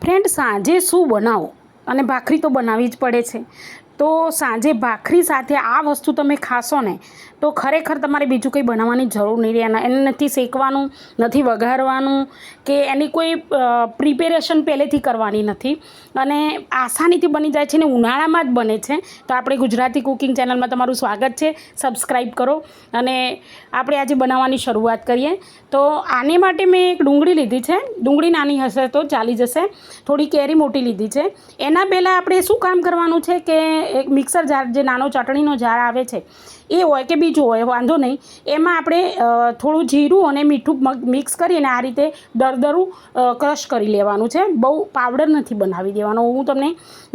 Friend, સાંજે શું બનાવો? અને ભાખરી તો બનાવવી જ પડે છે. તો સાંજે ભાખરી સાથે આ વસ્તુ તમે ખાશો ને તો ખરેખર તમારે બીજું કંઈ બનાવવાની જરૂર નહીં રહે. એને નથી શેકવાનું, નથી વઘારવાનું કે એની કોઈ પ્રિપેરેશન પહેલેથી કરવાની નથી અને આસાનીથી બની જાય છે ને ઉનાળામાં જ બને છે. તો આપણે ગુજરાતી કુકિંગ ચેનલમાં તમારું સ્વાગત છે. સબસ્ક્રાઈબ કરો અને આપણે આજે બનાવવાની શરૂઆત કરીએ. તો આને માટે મેં એક ડુંગળી લીધી છે. ડુંગળી નાની હશે તો ચાલી જશે. થોડી કેરી મોટી લીધી છે. એના પહેલાં આપણે શું કામ કરવાનું છે કે એક મિક્સર જાર, જે નાનો ચટણીનો જાર આવે છે એ હોય કે બીજું હોય વાંધો નહીં, એમાં આપણે થોડું જીરું અને મીઠું મિક્સ કરીને આ રીતે દરદરું ક્રશ કરી લેવાનું છે. બહુ પાવડર નથી બનાવી દેવાનો. હું તમને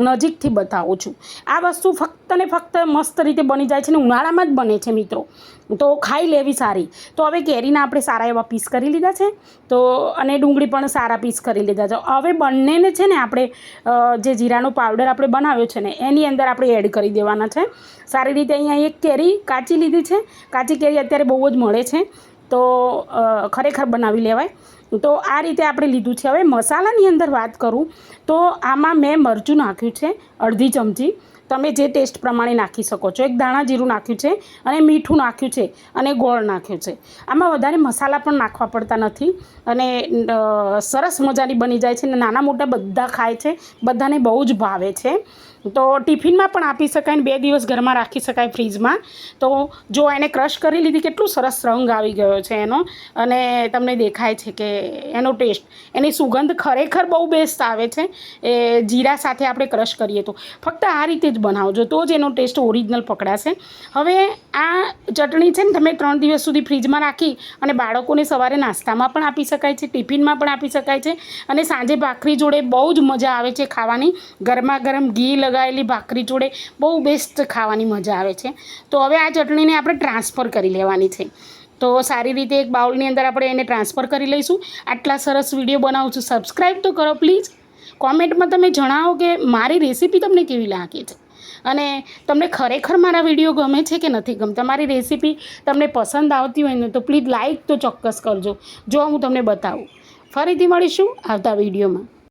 નજીકથી બતાવું છું. આ વસ્તુ ફક્ત ને ફક્ત મસ્ત રીતે બની જાય છે ને ઉનાળામાં જ બને છે મિત્રો. તો ખાઈ લેવી સારી. તો હવે કેરીના આપણે સારા એવા પીસ કરી લીધા છે તો અને ડુંગળી પણ સારા પીસ કરી લીધા છે. હવે બંનેને છે ને આપણે જે જીરાનો પાવડર આપણે બનાવ્યો છે ને એની અંદર આપણે એડ કરી દેવાના છે સારી રીતે. અહીંયા એક કેરી કાચી લીધી છે. કાચી કેરી અત્યારે બહુ જ મળે છે તો ખરેખર બનાવી લેવાય. તો આ રીતે આપણે લીધું છે. હવે મસાલાની અંદર વાત કરું તો આમાં મેં મરચું નાખ્યું છે અડધી ચમચી. તમે જે ટેસ્ટ પ્રમાણે નાખી શકો છો. એક દાણા જીરું નાખ્યું છે અને મીઠું નાખ્યું છે અને ગોળ નાખ્યું છે. આમાં વધારે મસાલા પણ નાખવા પડતા નથી અને સરસ મજાની બની જાય છે ને નાના મોટા બધા ખાય છે. બધાને બહુ જ ભાવે છે. તો ટિફિનમાં પણ આપી શકાય ને 2 દિવસ ઘરમાં રાખી શકાય ફ્રીજમાં. તો જો એને ક્રશ કરી લીધી, કેટલું સરસ રંગ આવી ગયો છે એનો અને તમને દેખાય છે કે એનો ટેસ્ટ, એની સુગંધ ખરેખર બહુ બેસ્ટ આવે છે. એ જીરા સાથે આપણે ક્રશ કરીએ તો ફક્ત આ રીતે જ બનાવજો તો જ એનો ટેસ્ટ ઓરિજિનલ પકડાશે. હવે આ ચટણી છે ને તમે 3 દિવસ સુધી ફ્રીજમાં રાખી અને બાળકોને સવારે નાસ્તામાં પણ આપી શકાય છે, ટિફિનમાં પણ આપી શકાય છે અને સાંજે ભાખરી જોડે બહુ જ મજા આવે છે ખાવાની. ગરમા ગરમ ઘી લગાવેલી ભાખરી જોડે બહુ બેસ્ટ ખાવાની મજા આવે છે. તો હવે આ ચટણીને આપણે ટ્રાન્સફર કરી લેવાની છે. તો સારી રીતે એક બાઉલની અંદર આપણે એને ટ્રાન્સફર કરી લઈશું. આટલા સરસ વિડીયો બનાવું છું. સબસ્ક્રાઈબ તો કરો પ્લીઝ. કોમેન્ટમાં તમે જણાવો કે મારી રેસીપી તમને કેવી લાગે છે અને તમને ખરેખર મારા વિડીયો ગમે છે કે નથી ગમતા. મારી રેસીપી તમને પસંદ આવતી હોય ને તો પ્લીઝ લાઈક તો ચોક્કસ કરજો. જો હું તમને બતાવું. ફરીથી મળીશું આવતા વિડીયોમાં.